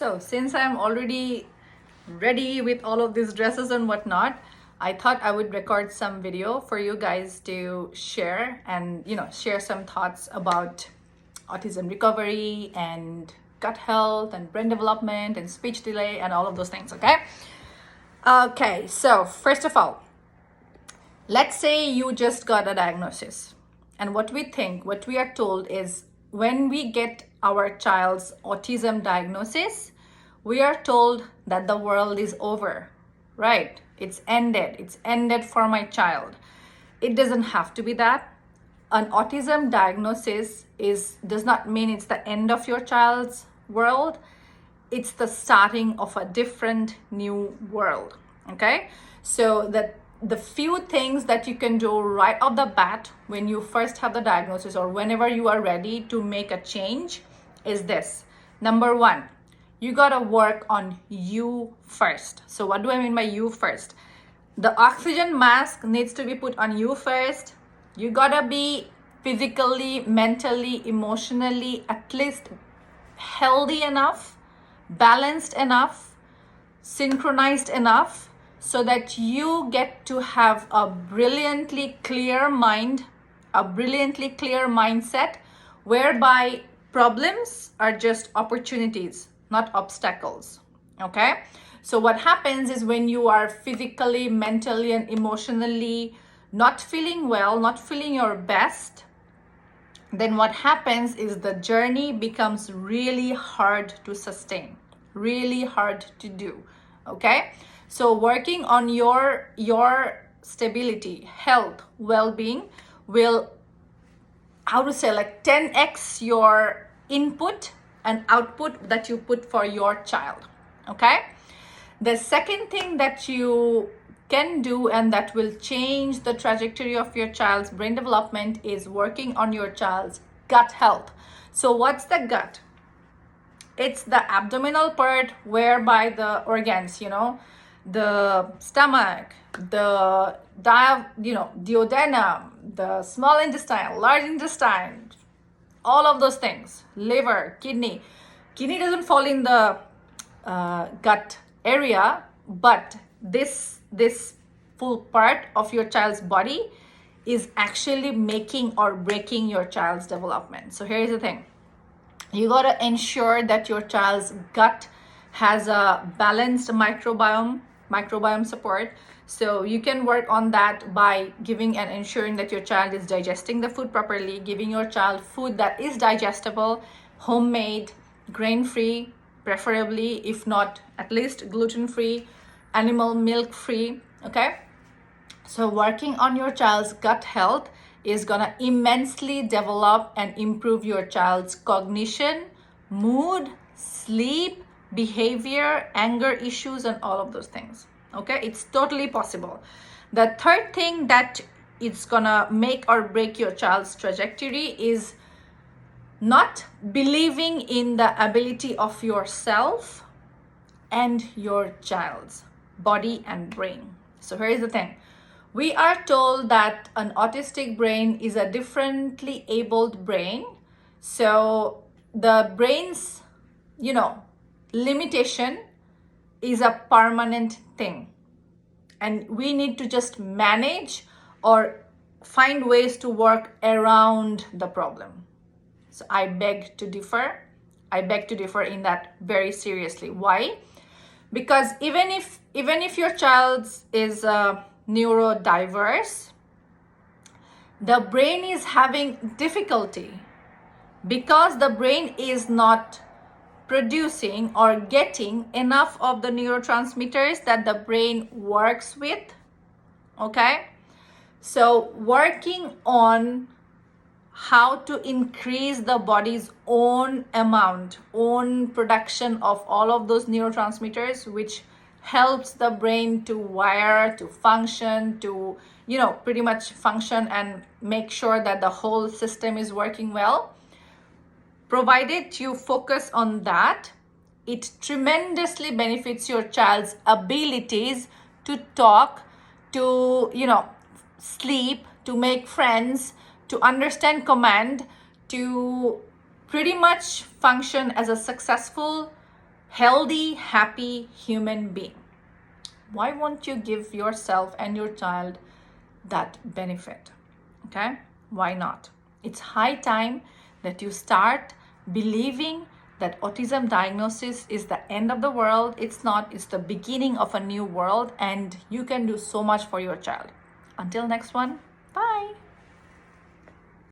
So since I'm already ready with all of these dresses and whatnot, I thought I would record some video for you guys to share and share some thoughts about autism recovery and gut health and brain development and speech delay and all of those things. Okay, so first of all, let's say you just got a diagnosis, and what we are told is when we get our child's autism diagnosis, we are told that the world is over, right? It's ended for my child. It doesn't have to be that. An autism diagnosis does not mean it's the end of your child's world. It's the starting of a different new world. Okay, so that the few things that you can do right off the bat when you first have the diagnosis or whenever you are ready to make a change is this. Number one, you gotta work on you first. So what do I mean by you first? The oxygen mask needs to be put on you first. You gotta be physically, mentally, emotionally at least healthy enough, balanced enough, synchronized enough so that you get to have a brilliantly clear mind, a brilliantly clear mindset whereby problems are just opportunities, not obstacles. Okay? So what happens is when you are physically, mentally, and emotionally not feeling well, not feeling your best, then what happens is the journey becomes really hard to sustain, really hard to do. Okay? So working on your stability, health, well-being will, 10x your input and output that you put for your child. Okay? The second thing that you can do and that will change the trajectory of your child's brain development is working on your child's gut health. So what's the gut? It's the abdominal part whereby the organs, the stomach, the duodenum, the small intestine, large intestine, all of those things, liver, kidney. Kidney doesn't fall in the gut area, but this full part of your child's body is actually making or breaking your child's development. So here's the thing. You got to ensure that your child's gut has a balanced microbiome support. So you can work on that by giving and ensuring that your child is digesting the food properly, giving your child food that is digestible, homemade, grain-free, preferably, if not at least gluten-free, animal milk-free. Okay? So working on your child's gut health is gonna immensely develop and improve your child's cognition, mood, sleep, behavior, anger issues, and all of those things. Okay, it's totally possible. The third thing that it's gonna make or break your child's trajectory is not believing in the ability of yourself and your child's body and brain. So here's the thing. We are told that an autistic brain is a differently abled brain. So the brain's, limitation is a permanent thing. And we need to just manage or find ways to work around the problem. So I beg to differ. I beg to differ in that very seriously. Why? Because even if your child is neurodiverse, the brain is having difficulty because the brain is not producing or getting enough of the neurotransmitters that the brain works with. Okay? So working on how to increase the body's own production of all of those neurotransmitters, which helps the brain to wire, to function, to pretty much function and make sure that the whole system is working well. Provided you focus on that, it tremendously benefits your child's abilities to talk, to sleep, to make friends, to understand command, to pretty much function as a successful, healthy, happy human being. Why won't you give yourself and your child that benefit? Okay, why not? It's high time that you start believing that autism diagnosis is the end of the world. It's not, it's the beginning of a new world, and you can do so much for your child. Until next one, bye.